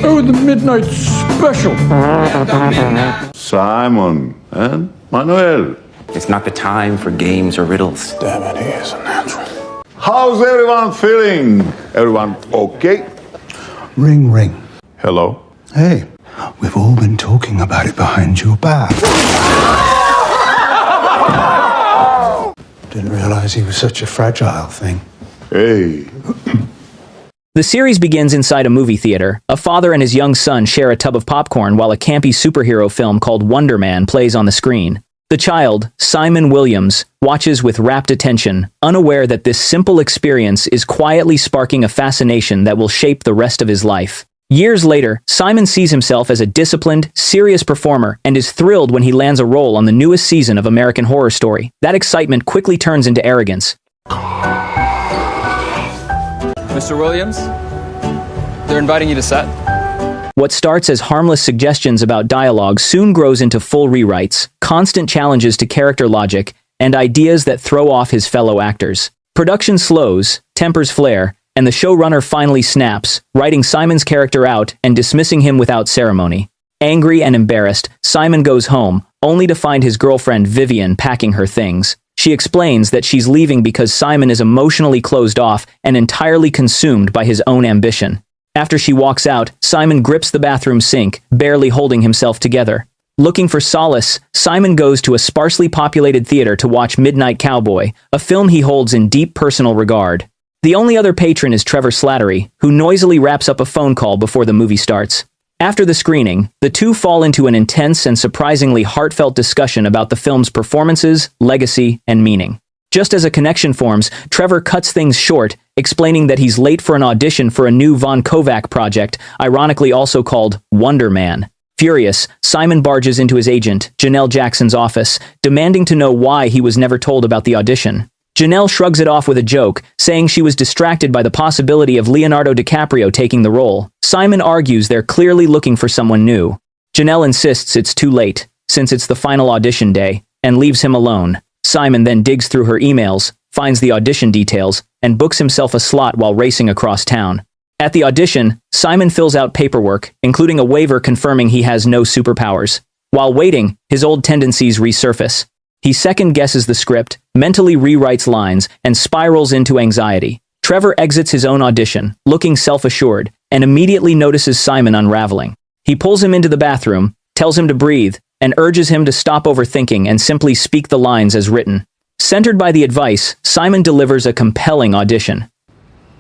Oh, the midnight special. Simon and Manuel. It's not the time for games or riddles. Damn it, he is a natural. How's everyone feeling? Everyone okay? Ring, ring. Hello? Hey, we've all been talking about it behind your back. Didn't realize he was such a fragile thing. Hey. The series begins inside a movie theater. A father and his young son share a tub of popcorn while a campy superhero film called Wonderman plays on the screen. The child, Simon Williams, watches with rapt attention, unaware that this simple experience is quietly sparking a fascination that will shape the rest of his life. Years later, Simon sees himself as a disciplined, serious performer and is thrilled when he lands a role on the newest season of American Horror Story. That excitement quickly turns into arrogance. Mr. Williams, they're inviting you to set. What starts as harmless suggestions about dialogue soon grows into full rewrites, constant challenges to character logic, and ideas that throw off his fellow actors. Production slows, tempers flare, and the showrunner finally snaps, writing Simon's character out and dismissing him without ceremony. Angry and embarrassed, Simon goes home, only to find his girlfriend Vivian packing her things. She explains that she's leaving because Simon is emotionally closed off and entirely consumed by his own ambition. After she walks out, Simon grips the bathroom sink, barely holding himself together. Looking for solace, Simon goes to a sparsely populated theater to watch Midnight Cowboy, a film he holds in deep personal regard. The only other patron is Trevor Slattery, who noisily wraps up a phone call before the movie starts. After the screening, the two fall into an intense and surprisingly heartfelt discussion about the film's performances, legacy, and meaning. Just as a connection forms, Trevor cuts things short, explaining that he's late for an audition for a new Von Kovac project, ironically also called Wonderman. Furious, Simon barges into his agent, Janelle Jackson's office, demanding to know why he was never told about the audition. Janelle shrugs it off with a joke, saying she was distracted by the possibility of Leonardo DiCaprio taking the role. Simon argues they're clearly looking for someone new. Janelle insists it's too late, since it's the final audition day, and leaves him alone. Simon then digs through her emails, finds the audition details, and books himself a slot while racing across town. At the audition, Simon fills out paperwork, including a waiver confirming he has no superpowers. While waiting, his old tendencies resurface. He second-guesses the script, mentally rewrites lines, and spirals into anxiety. Trevor exits his own audition, looking self-assured, and immediately notices Simon unraveling. He pulls him into the bathroom, tells him to breathe, and urges him to stop overthinking and simply speak the lines as written. Centered by the advice, Simon delivers a compelling audition.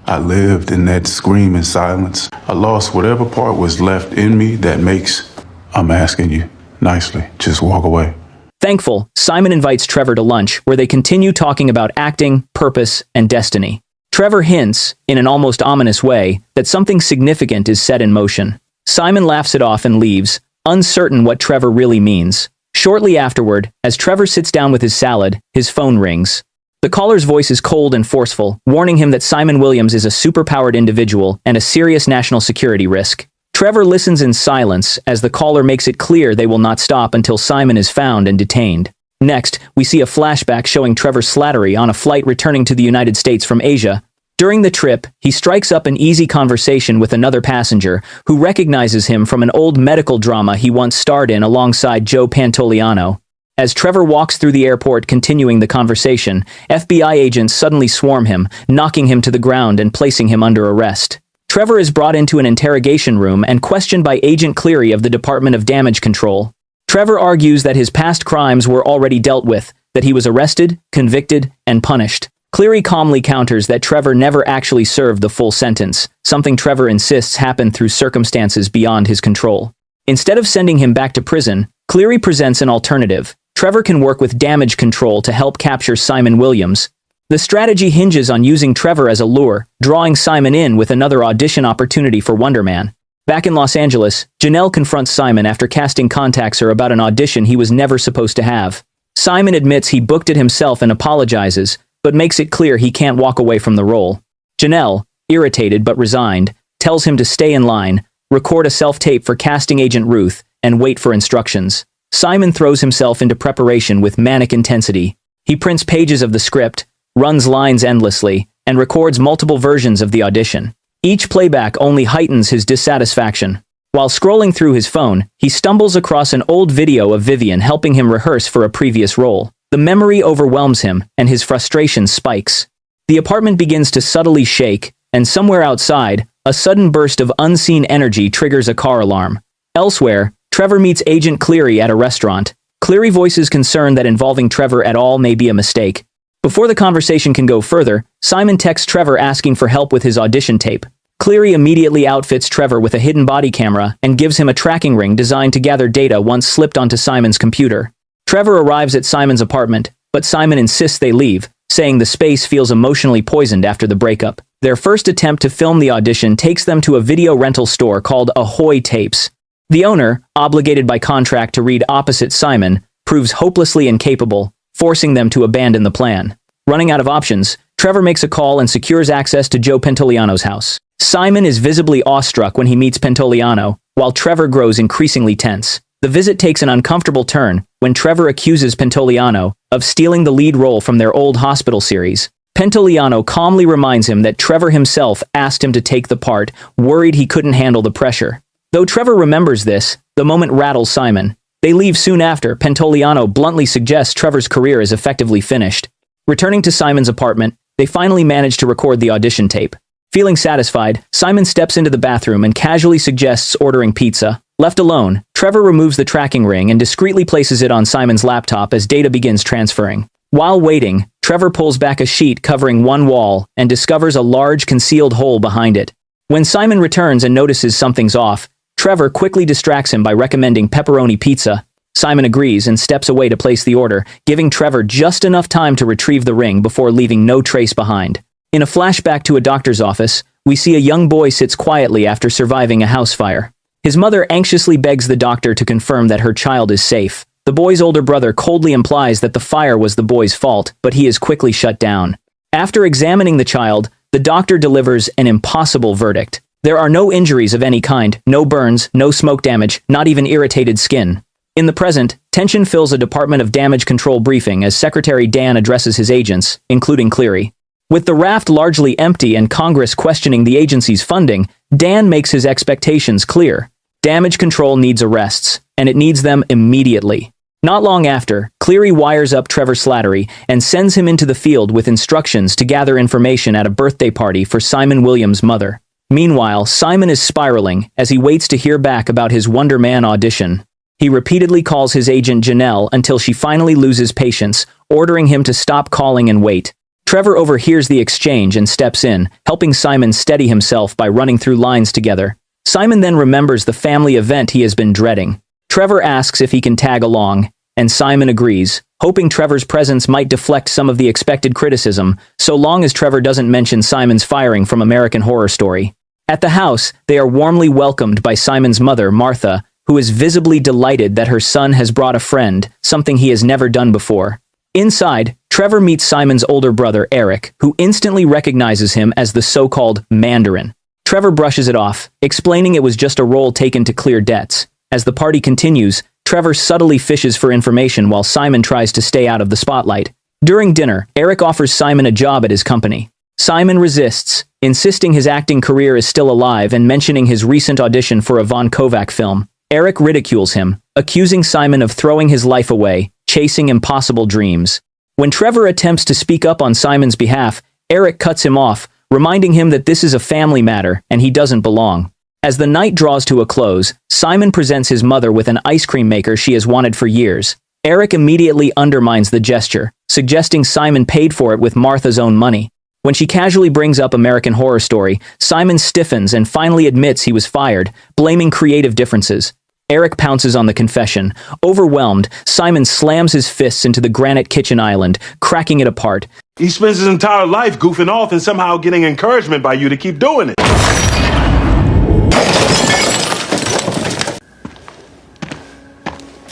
I lived in that screaming silence. I lost whatever part was left in me that makes, I'm asking you, nicely, just walk away. Thankful, Simon invites Trevor to lunch, where they continue talking about acting, purpose, and destiny. Trevor hints, in an almost ominous way, that something significant is set in motion. Simon laughs it off and leaves, uncertain what Trevor really means. Shortly afterward, as Trevor sits down with his salad, his phone rings. The caller's voice is cold and forceful, warning him that Simon Williams is a superpowered individual and a serious national security risk. Trevor listens in silence as the caller makes it clear they will not stop until Simon is found and detained. Next, we see a flashback showing Trevor Slattery on a flight returning to the United States from Asia. During the trip, he strikes up an easy conversation with another passenger who recognizes him from an old medical drama he once starred in alongside Joe Pantoliano. As Trevor walks through the airport continuing the conversation, FBI agents suddenly swarm him, knocking him to the ground and placing him under arrest. Trevor is brought into an interrogation room and questioned by Agent Cleary of the Department of Damage Control. Trevor argues that his past crimes were already dealt with, that he was arrested, convicted, and punished. Cleary calmly counters that Trevor never actually served the full sentence, something Trevor insists happened through circumstances beyond his control. Instead of sending him back to prison, Cleary presents an alternative. Trevor can work with damage control to help capture Simon Williams. The strategy hinges on using Trevor as a lure, drawing Simon in with another audition opportunity for Wonderman. Back in Los Angeles, Janelle confronts Simon after casting contacts her about an audition he was never supposed to have. Simon admits he booked it himself and apologizes, but makes it clear he can't walk away from the role. Janelle, irritated but resigned, tells him to stay in line, record a self-tape for casting agent Ruth, and wait for instructions. Simon throws himself into preparation with manic intensity. He prints pages of the script, runs lines endlessly, and records multiple versions of the audition. Each playback only heightens his dissatisfaction. While scrolling through his phone, he stumbles across an old video of Vivian helping him rehearse for a previous role. The memory overwhelms him, and his frustration spikes. The apartment begins to subtly shake, and somewhere outside, a sudden burst of unseen energy triggers a car alarm. Elsewhere, Trevor meets Agent Cleary at a restaurant. Cleary voices concern that involving Trevor at all may be a mistake. Before the conversation can go further, Simon texts Trevor asking for help with his audition tape. Cleary immediately outfits Trevor with a hidden body camera and gives him a tracking ring designed to gather data once slipped onto Simon's computer. Trevor arrives at Simon's apartment, but Simon insists they leave, saying the space feels emotionally poisoned after the breakup. Their first attempt to film the audition takes them to a video rental store called Ahoy Tapes. The owner, obligated by contract to read opposite Simon, proves hopelessly incapable, forcing them to abandon the plan. Running out of options, Trevor makes a call and secures access to Joe Pentoliano's house. Simon is visibly awestruck when he meets Pentoliano, while Trevor grows increasingly tense. The visit takes an uncomfortable turn when Trevor accuses Pentoliano of stealing the lead role from their old hospital series. Pentoliano calmly reminds him that Trevor himself asked him to take the part, worried he couldn't handle the pressure. Though Trevor remembers this, the moment rattles Simon. They leave soon after. Pentoliano bluntly suggests Trevor's career is effectively finished. Returning to Simon's apartment, they finally manage to record the audition tape. Feeling satisfied, Simon steps into the bathroom and casually suggests ordering pizza. Left alone, Trevor removes the tracking ring and discreetly places it on Simon's laptop as data begins transferring. While waiting, Trevor pulls back a sheet covering one wall and discovers a large concealed hole behind it. When Simon returns and notices something's off, Trevor quickly distracts him by recommending pepperoni pizza. Simon agrees and steps away to place the order, giving Trevor just enough time to retrieve the ring before leaving no trace behind. In a flashback to a doctor's office, we see a young boy sits quietly after surviving a house fire. His mother anxiously begs the doctor to confirm that her child is safe. The boy's older brother coldly implies that the fire was the boy's fault, but he is quickly shut down. After examining the child, the doctor delivers an impossible verdict. There are no injuries of any kind, no burns, no smoke damage, not even irritated skin. In the present, tension fills a Department of Damage Control briefing as Secretary Dan addresses his agents, including Cleary. With the raft largely empty and Congress questioning the agency's funding, Dan makes his expectations clear. Damage control needs arrests, and it needs them immediately. Not long after, Cleary wires up Trevor Slattery and sends him into the field with instructions to gather information at a birthday party for Simon Williams' mother. Meanwhile, Simon is spiraling as he waits to hear back about his Wonderman audition. He repeatedly calls his agent Janelle until she finally loses patience, ordering him to stop calling and wait. Trevor overhears the exchange and steps in, helping Simon steady himself by running through lines together. Simon then remembers the family event he has been dreading. Trevor asks if he can tag along, and Simon agrees, hoping Trevor's presence might deflect some of the expected criticism, so long as Trevor doesn't mention Simon's firing from American Horror Story. At the house, they are warmly welcomed by Simon's mother, Martha, who is visibly delighted that her son has brought a friend, something he has never done before. Inside, Trevor meets Simon's older brother, Eric, who instantly recognizes him as the so-called Mandarin. Trevor brushes it off, explaining it was just a role taken to clear debts. As the party continues, Trevor subtly fishes for information while Simon tries to stay out of the spotlight. During dinner, Eric offers Simon a job at his company. Simon resists, insisting his acting career is still alive and mentioning his recent audition for a Von Kovac film. Eric ridicules him, accusing Simon of throwing his life away, chasing impossible dreams. When Trevor attempts to speak up on Simon's behalf, Eric cuts him off, reminding him that this is a family matter and he doesn't belong. As the night draws to a close, Simon presents his mother with an ice cream maker she has wanted for years. Eric immediately undermines the gesture, suggesting Simon paid for it with Martha's own money. When she casually brings up American Horror Story, Simon stiffens and finally admits he was fired, blaming creative differences. Eric pounces on the confession. Overwhelmed, Simon slams his fists into the granite kitchen island, cracking it apart. He spends his entire life goofing off and somehow getting encouragement by you to keep doing it.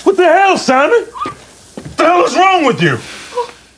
What the hell, Simon? What the hell is wrong with you?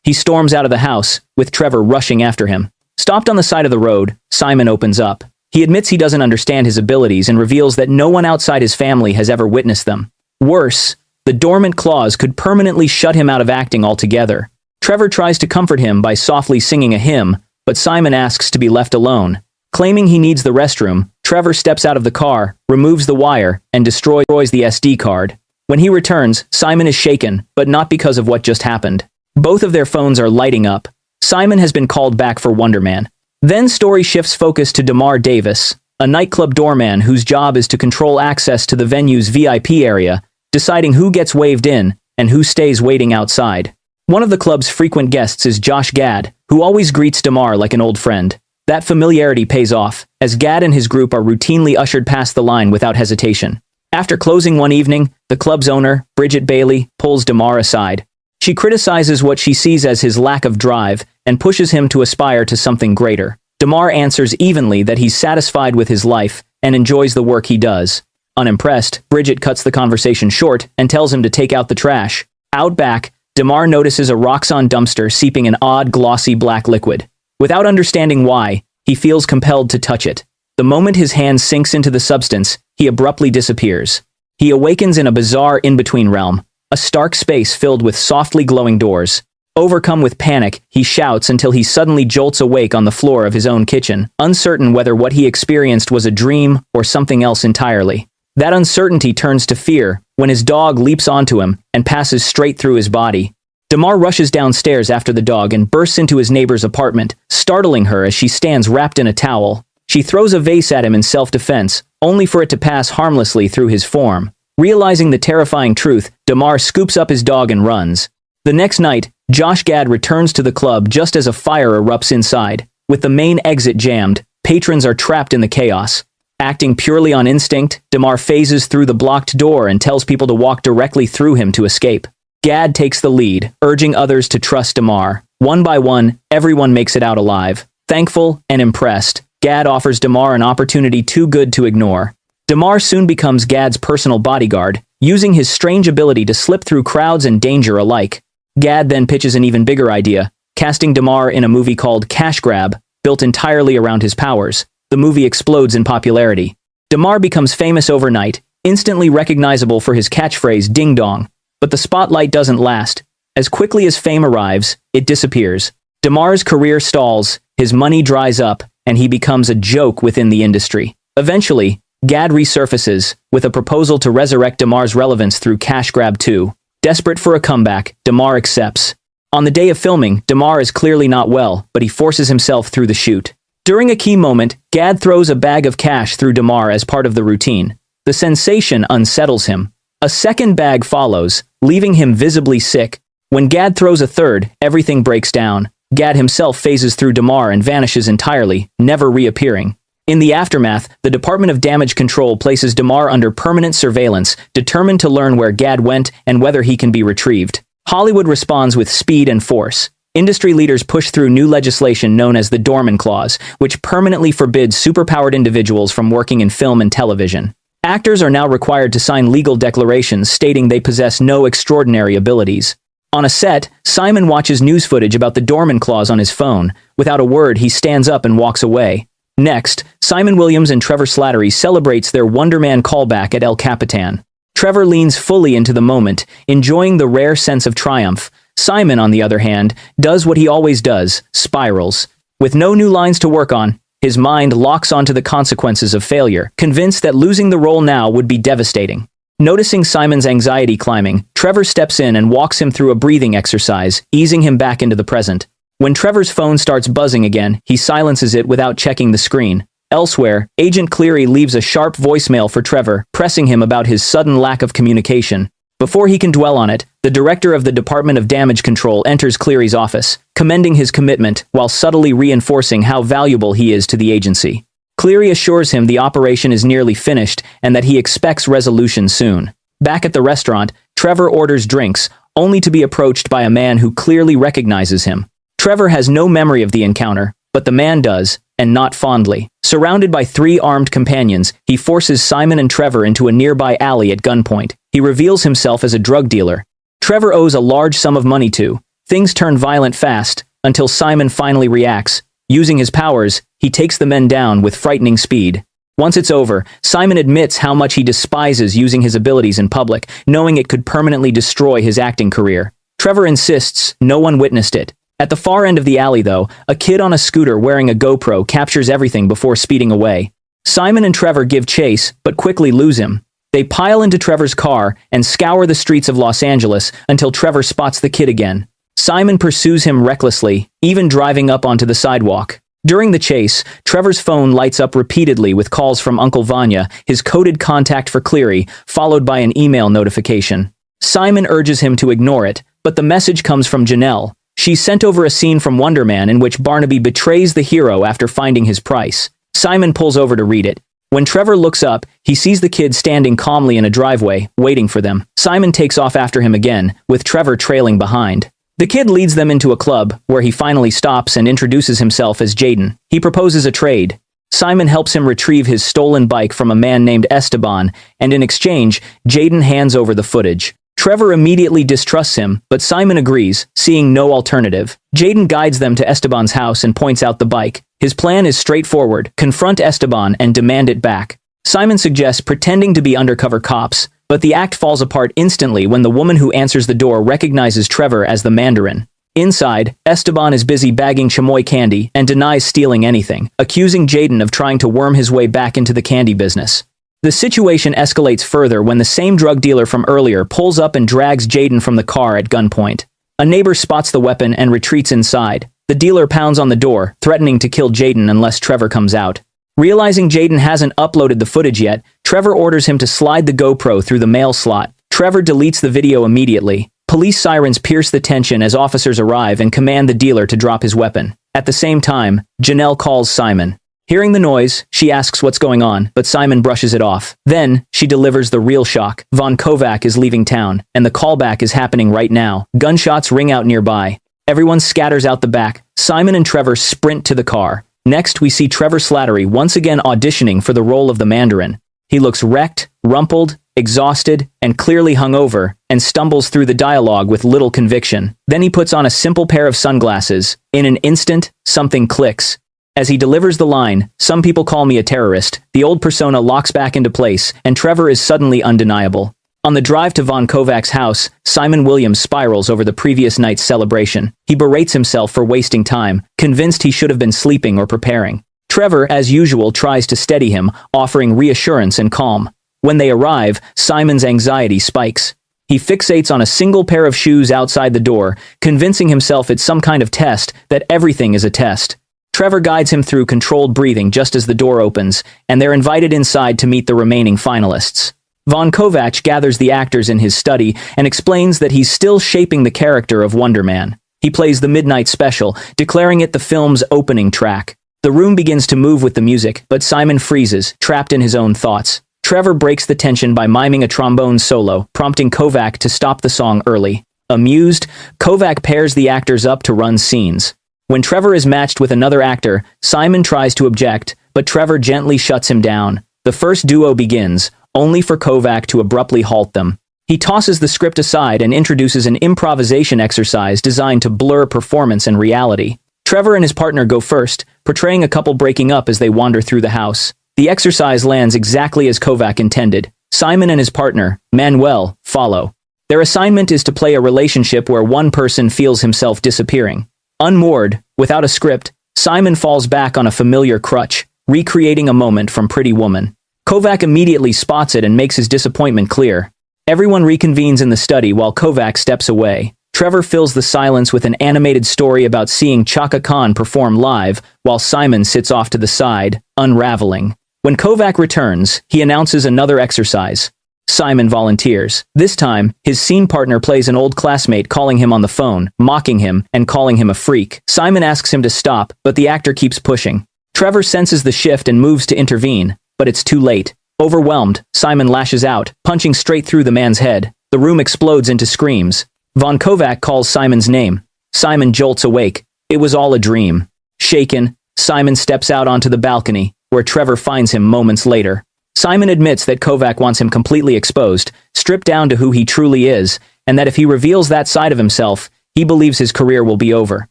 He storms out of the house, with Trevor rushing after him. Stopped on the side of the road, Simon opens up. He admits he doesn't understand his abilities and reveals that no one outside his family has ever witnessed them. Worse, the dormant clause could permanently shut him out of acting altogether. Trevor tries to comfort him by softly singing a hymn, but Simon asks to be left alone. Claiming he needs the restroom, Trevor steps out of the car, removes the wire, and destroys the SD card. When he returns, Simon is shaken, but not because of what just happened. Both of their phones are lighting up. Simon has been called back for Wonderman. Then story shifts focus to Damar Davis, a nightclub doorman whose job is to control access to the venue's VIP area, deciding who gets waved in and who stays waiting outside. One of the club's frequent guests is Josh Gad, who always greets Damar like an old friend. That familiarity pays off, as Gad and his group are routinely ushered past the line without hesitation. After closing one evening, the club's owner, Bridget Bailey, pulls Damar aside. She criticizes what she sees as his lack of drive and pushes him to aspire to something greater. Damar answers evenly that he's satisfied with his life and enjoys the work he does. Unimpressed, Bridget cuts the conversation short and tells him to take out the trash. Out back, Damar notices a Roxxon dumpster seeping an odd, glossy black liquid. Without understanding why, he feels compelled to touch it. The moment his hand sinks into the substance, he abruptly disappears. He awakens in a bizarre in-between realm, a stark space filled with softly glowing doors. Overcome with panic, he shouts until he suddenly jolts awake on the floor of his own kitchen, uncertain whether what he experienced was a dream or something else entirely. That uncertainty turns to fear when his dog leaps onto him and passes straight through his body. Damar rushes downstairs after the dog and bursts into his neighbor's apartment, startling her as she stands wrapped in a towel. She throws a vase at him in self-defense, only for it to pass harmlessly through his form. Realizing the terrifying truth, Damar scoops up his dog and runs. The next night, Josh Gad returns to the club just as a fire erupts inside. With the main exit jammed, patrons are trapped in the chaos. Acting purely on instinct, Damar phases through the blocked door and tells people to walk directly through him to escape. Gad takes the lead, urging others to trust Damar. One by one, everyone makes it out alive. Thankful and impressed, Gad offers Damar an opportunity too good to ignore. Damar soon becomes Gad's personal bodyguard, using his strange ability to slip through crowds and danger alike. Gad then pitches an even bigger idea, casting Damar in a movie called Cash Grab, built entirely around his powers. The movie explodes in popularity. Damar becomes famous overnight, instantly recognizable for his catchphrase "Ding Dong." But the spotlight doesn't last. As quickly as fame arrives, it disappears. Damar's career stalls, his money dries up, and he becomes a joke within the industry. Eventually, Gad resurfaces, with a proposal to resurrect Damar's relevance through Cash Grab 2. Desperate for a comeback, Damar accepts. On the day of filming, Damar is clearly not well, but he forces himself through the shoot. During a key moment, Gad throws a bag of cash through Damar as part of the routine. The sensation unsettles him. A second bag follows, leaving him visibly sick. When Gad throws a third, everything breaks down. Gad himself phases through Damar and vanishes entirely, never reappearing. In the aftermath, the Department of Damage Control places Damar under permanent surveillance, determined to learn where Gad went and whether he can be retrieved. Hollywood responds with speed and force. Industry leaders push through new legislation known as the Dorman Clause, which permanently forbids superpowered individuals from working in film and television. Actors are now required to sign legal declarations stating they possess no extraordinary abilities. On a set, Simon watches news footage about the Dorman Clause on his phone. Without a word, he stands up and walks away. Next, Simon Williams and Trevor Slattery celebrates their Wonderman callback at El Capitan. Trevor leans fully into the moment, enjoying the rare sense of triumph. Simon, on the other hand, does what he always does, spirals. With no new lines to work on, his mind locks onto the consequences of failure, convinced that losing the role now would be devastating. Noticing Simon's anxiety climbing, Trevor steps in and walks him through a breathing exercise, easing him back into the present. When Trevor's phone starts buzzing again, he silences it without checking the screen. Elsewhere, Agent Cleary leaves a sharp voicemail for Trevor, pressing him about his sudden lack of communication. Before he can dwell on it, the director of the Department of Damage Control enters Cleary's office, commending his commitment while subtly reinforcing how valuable he is to the agency. Cleary assures him the operation is nearly finished and that he expects resolution soon. Back at the restaurant, Trevor orders drinks, only to be approached by a man who clearly recognizes him. Trevor has no memory of the encounter, but the man does, and not fondly. Surrounded by 3 armed companions, he forces Simon and Trevor into a nearby alley at gunpoint. He reveals himself as a drug dealer. Trevor owes a large sum of money to. Things turn violent fast, until Simon finally reacts. Using his powers, he takes the men down with frightening speed. Once it's over, Simon admits how much he despises using his abilities in public, knowing it could permanently destroy his acting career. Trevor insists no one witnessed it. At the far end of the alley, though, a kid on a scooter wearing a GoPro captures everything before speeding away. Simon and Trevor give chase, but quickly lose him. They pile into Trevor's car and scour the streets of Los Angeles until Trevor spots the kid again. Simon pursues him recklessly, even driving up onto the sidewalk. During the chase, Trevor's phone lights up repeatedly with calls from Uncle Vanya, his coded contact for Cleary, followed by an email notification. Simon urges him to ignore it, but the message comes from Janelle. She's sent over a scene from Wonderman in which Barnaby betrays the hero after finding his price. Simon pulls over to read it. When Trevor looks up, he sees the kid standing calmly in a driveway, waiting for them. Simon takes off after him again, with Trevor trailing behind. The kid leads them into a club, where he finally stops and introduces himself as Jaden. He proposes a trade. Simon helps him retrieve his stolen bike from a man named Esteban, and in exchange, Jaden hands over the footage. Trevor immediately distrusts him, but Simon agrees, seeing no alternative. Jaden guides them to Esteban's house and points out the bike. His plan is straightforward: confront Esteban and demand it back. Simon suggests pretending to be undercover cops, but the act falls apart instantly when the woman who answers the door recognizes Trevor as the Mandarin. Inside, Esteban is busy bagging chamoy candy and denies stealing anything, accusing Jaden of trying to worm his way back into the candy business. The situation escalates further when the same drug dealer from earlier pulls up and drags Jaden from the car at gunpoint. A neighbor spots the weapon and retreats inside. The dealer pounds on the door, threatening to kill Jaden unless Trevor comes out. Realizing Jaden hasn't uploaded the footage yet, Trevor orders him to slide the GoPro through the mail slot. Trevor deletes the video immediately. Police sirens pierce the tension as officers arrive and command the dealer to drop his weapon. At the same time, Janelle calls Simon. Hearing the noise, she asks what's going on, but Simon brushes it off. Then, she delivers the real shock. Von Kovac is leaving town, and the callback is happening right now. Gunshots ring out nearby. Everyone scatters out the back. Simon and Trevor sprint to the car. Next, we see Trevor Slattery once again auditioning for the role of the Mandarin. He looks wrecked, rumpled, exhausted, and clearly hungover, and stumbles through the dialogue with little conviction. Then he puts on a simple pair of sunglasses. In an instant, something clicks. As he delivers the line, "Some people call me a terrorist," the old persona locks back into place, and Trevor is suddenly undeniable. On the drive to Von Kovac's house, Simon Williams spirals over the previous night's celebration. He berates himself for wasting time, convinced he should have been sleeping or preparing. Trevor, as usual, tries to steady him, offering reassurance and calm. When they arrive, Simon's anxiety spikes. He fixates on a single pair of shoes outside the door, convincing himself it's some kind of test, that everything is a test. Trevor guides him through controlled breathing just as the door opens, and they're invited inside to meet the remaining finalists. Von Kovac gathers the actors in his study and explains that he's still shaping the character of Wonderman. He plays the Midnight Special, declaring it the film's opening track. The room begins to move with the music, but Simon freezes, trapped in his own thoughts. Trevor breaks the tension by miming a trombone solo, prompting Kovac to stop the song early. Amused, Kovac pairs the actors up to run scenes. When Trevor is matched with another actor, Simon tries to object, but Trevor gently shuts him down. The first duo begins, only for Kovac to abruptly halt them. He tosses the script aside and introduces an improvisation exercise designed to blur performance and reality. Trevor and his partner go first, portraying a couple breaking up as they wander through the house. The exercise lands exactly as Kovac intended. Simon and his partner, Manuel, follow. Their assignment is to play a relationship where one person feels himself disappearing. Unmoored, without a script, Simon falls back on a familiar crutch, recreating a moment from Pretty Woman. Kovac immediately spots it and makes his disappointment clear. Everyone reconvenes in the study while Kovac steps away. Trevor fills the silence with an animated story about seeing Chaka Khan perform live, while Simon sits off to the side, unraveling. When Kovac returns, he announces another exercise. Simon volunteers. This time, his scene partner plays an old classmate calling him on the phone, mocking him, and calling him a freak. Simon asks him to stop, but the actor keeps pushing. Trevor senses the shift and moves to intervene, but it's too late. Overwhelmed, Simon lashes out, punching straight through the man's head. The room explodes into screams. Von Kovac calls Simon's name. Simon jolts awake. It was all a dream. Shaken, Simon steps out onto the balcony, where Trevor finds him moments later. Simon admits that Kovac wants him completely exposed, stripped down to who he truly is, and that if he reveals that side of himself, he believes his career will be over.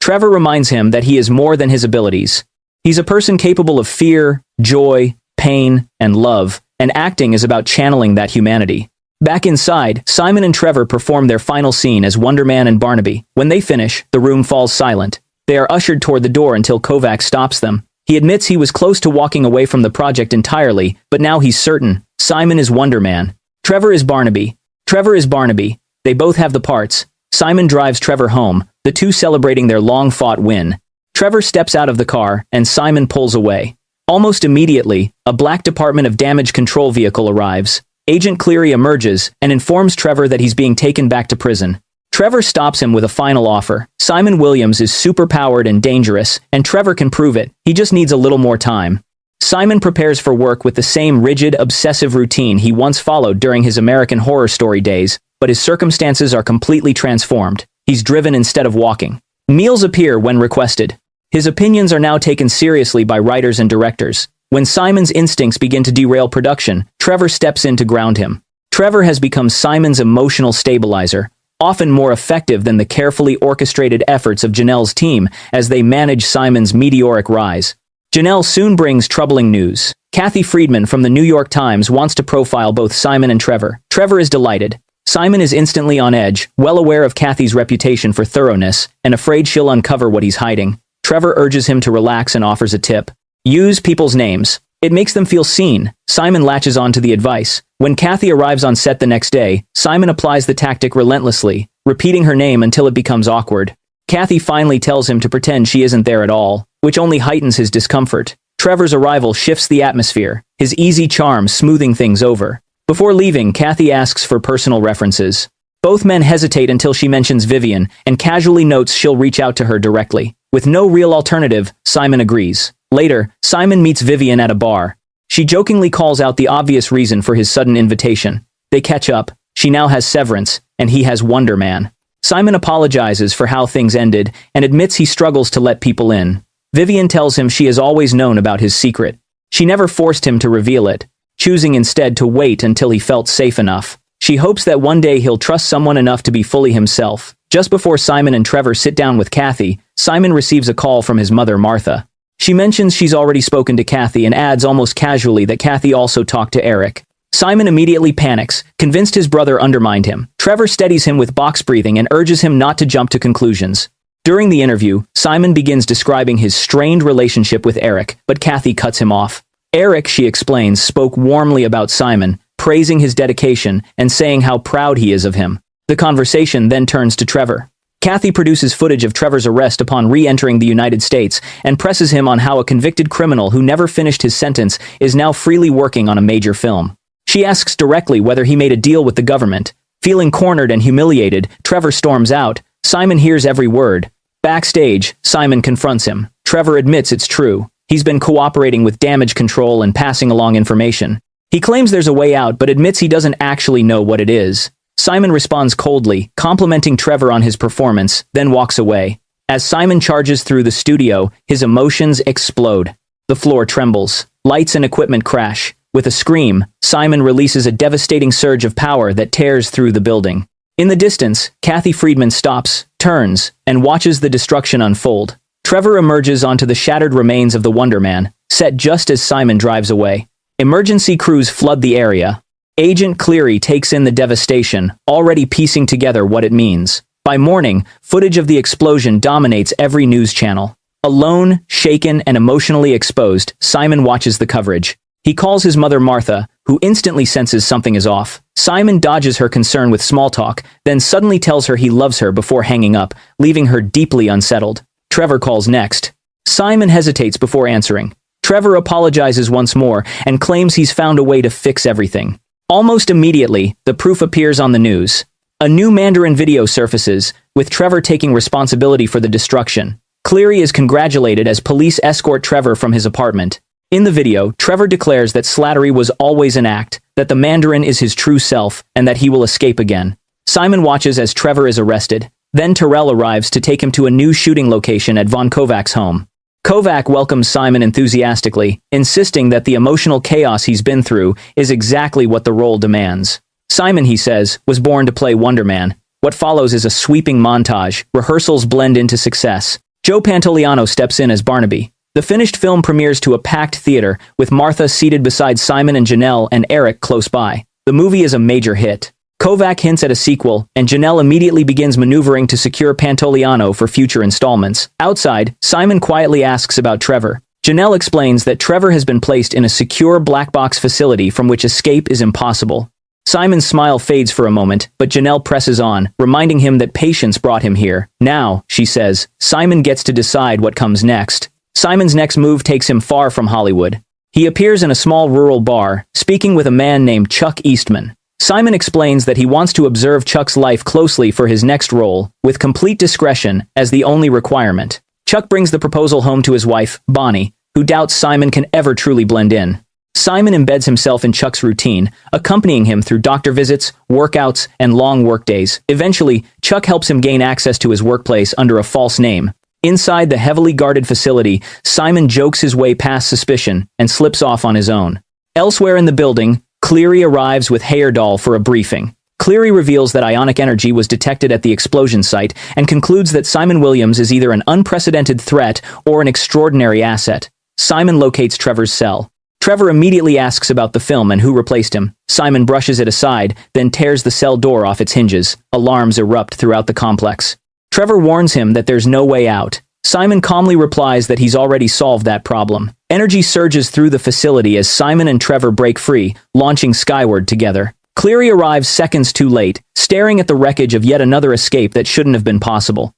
Trevor reminds him that he is more than his abilities. He's a person capable of fear, joy, pain, and love, and acting is about channeling that humanity. Back inside, Simon and Trevor perform their final scene as Wonderman and Barnaby. When they finish, the room falls silent. They are ushered toward the door until Kovac stops them. He admits he was close to walking away from the project entirely, but now he's certain. Simon is Wonderman. Trevor is Barnaby. Trevor is Barnaby. They both have the parts. Simon drives Trevor home, the two celebrating their long-fought win. Trevor steps out of the car, and Simon pulls away. Almost immediately, a black Department of Damage Control vehicle arrives. Agent Cleary emerges and informs Trevor that he's being taken back to prison. Trevor stops him with a final offer. Simon Williams is superpowered and dangerous, and Trevor can prove it. He just needs a little more time. Simon prepares for work with the same rigid, obsessive routine he once followed during his American Horror Story days, but his circumstances are completely transformed. He's driven instead of walking. Meals appear when requested. His opinions are now taken seriously by writers and directors. When Simon's instincts begin to derail production, Trevor steps in to ground him. Trevor has become Simon's emotional stabilizer, often more effective than the carefully orchestrated efforts of Janelle's team as they manage Simon's meteoric rise. Janelle soon brings troubling news. Kathy Friedman from the New York Times wants to profile both Simon and Trevor. Trevor is delighted. Simon is instantly on edge, well aware of Kathy's reputation for thoroughness, and afraid she'll uncover what he's hiding. Trevor urges him to relax and offers a tip. Use people's names. It makes them feel seen. Simon latches on to the advice. When Kathy arrives on set the next day, Simon applies the tactic relentlessly, repeating her name until it becomes awkward. Kathy finally tells him to pretend she isn't there at all, which only heightens his discomfort. Trevor's arrival shifts the atmosphere, his easy charm smoothing things over. Before leaving, Kathy asks for personal references. Both men hesitate until she mentions Vivian, and casually notes she'll reach out to her directly. With no real alternative, Simon agrees. Later, Simon meets Vivian at a bar. She jokingly calls out the obvious reason for his sudden invitation. They catch up. She now has Severance, and he has Wonderman. Simon apologizes for how things ended, and admits he struggles to let people in. Vivian tells him she has always known about his secret. She never forced him to reveal it, choosing instead to wait until he felt safe enough. She hopes that one day he'll trust someone enough to be fully himself. Just before Simon and Trevor sit down with Kathy, Simon receives a call from his mother, Martha. She mentions she's already spoken to Kathy and adds almost casually that Kathy also talked to Eric. Simon immediately panics, convinced his brother undermined him. Trevor steadies him with box breathing and urges him not to jump to conclusions. During the interview, Simon begins describing his strained relationship with Eric, but Kathy cuts him off. Eric, she explains, spoke warmly about Simon, praising his dedication and saying how proud he is of him. The conversation then turns to Trevor. Kathy produces footage of Trevor's arrest upon re-entering the United States and presses him on how a convicted criminal who never finished his sentence is now freely working on a major film. She asks directly whether he made a deal with the government. Feeling cornered and humiliated, Trevor storms out. Simon hears every word. Backstage, Simon confronts him. Trevor admits it's true. He's been cooperating with damage control and passing along information. He claims there's a way out, but admits he doesn't actually know what it is. Simon responds coldly, complimenting Trevor on his performance, then walks away. As Simon charges through the studio, his emotions explode. The floor trembles. Lights and equipment crash. With a scream, Simon releases a devastating surge of power that tears through the building. In the distance, Kathy Friedman stops, turns, and watches the destruction unfold. Trevor emerges onto the shattered remains of the Wonderman, set just as Simon drives away. Emergency crews flood the area. Agent Cleary takes in the devastation, already piecing together what it means. By morning, footage of the explosion dominates every news channel. Alone, shaken, and emotionally exposed, Simon watches the coverage. He calls his mother Martha, who instantly senses something is off. Simon dodges her concern with small talk, then suddenly tells her he loves her before hanging up, leaving her deeply unsettled. Trevor calls next. Simon hesitates before answering. Trevor apologizes once more and claims he's found a way to fix everything. Almost immediately, the proof appears on the news. A new Mandarin video surfaces, with Trevor taking responsibility for the destruction. Cleary is congratulated as police escort Trevor from his apartment. In the video, Trevor declares that Slattery was always an act, that the Mandarin is his true self, and that he will escape again. Simon watches as Trevor is arrested. Then Terrell arrives to take him to a new shooting location at Von Kovac's home. Kovac welcomes Simon enthusiastically, insisting that the emotional chaos he's been through is exactly what the role demands. Simon, he says, was born to play Wonderman. What follows is a sweeping montage. Rehearsals blend into success. Joe Pantoliano steps in as Barnaby. The finished film premieres to a packed theater, with Martha seated beside Simon and Janelle and Eric close by. The movie is a major hit. Kovac hints at a sequel, and Janelle immediately begins maneuvering to secure Pantoliano for future installments. Outside, Simon quietly asks about Trevor. Janelle explains that Trevor has been placed in a secure black box facility from which escape is impossible. Simon's smile fades for a moment, but Janelle presses on, reminding him that patience brought him here. Now, she says, Simon gets to decide what comes next. Simon's next move takes him far from Hollywood. He appears in a small rural bar, speaking with a man named Chuck Eastman. Simon explains that he wants to observe Chuck's life closely for his next role, with complete discretion as the only requirement. Chuck brings the proposal home to his wife, Bonnie, who doubts Simon can ever truly blend in. Simon embeds himself in Chuck's routine, accompanying him through doctor visits, workouts, and long workdays. Eventually, Chuck helps him gain access to his workplace under a false name. Inside the heavily guarded facility, Simon jokes his way past suspicion and slips off on his own. Elsewhere in the building, Cleary arrives with Heyerdahl for a briefing. Cleary reveals that ionic energy was detected at the explosion site and concludes that Simon Williams is either an unprecedented threat or an extraordinary asset. Simon locates Trevor's cell. Trevor immediately asks about the film and who replaced him. Simon brushes it aside, then tears the cell door off its hinges. Alarms erupt throughout the complex. Trevor warns him that there's no way out. Simon calmly replies that he's already solved that problem. Energy surges through the facility as Simon and Trevor break free, launching skyward together. Cleary arrives seconds too late, staring at the wreckage of yet another escape that shouldn't have been possible.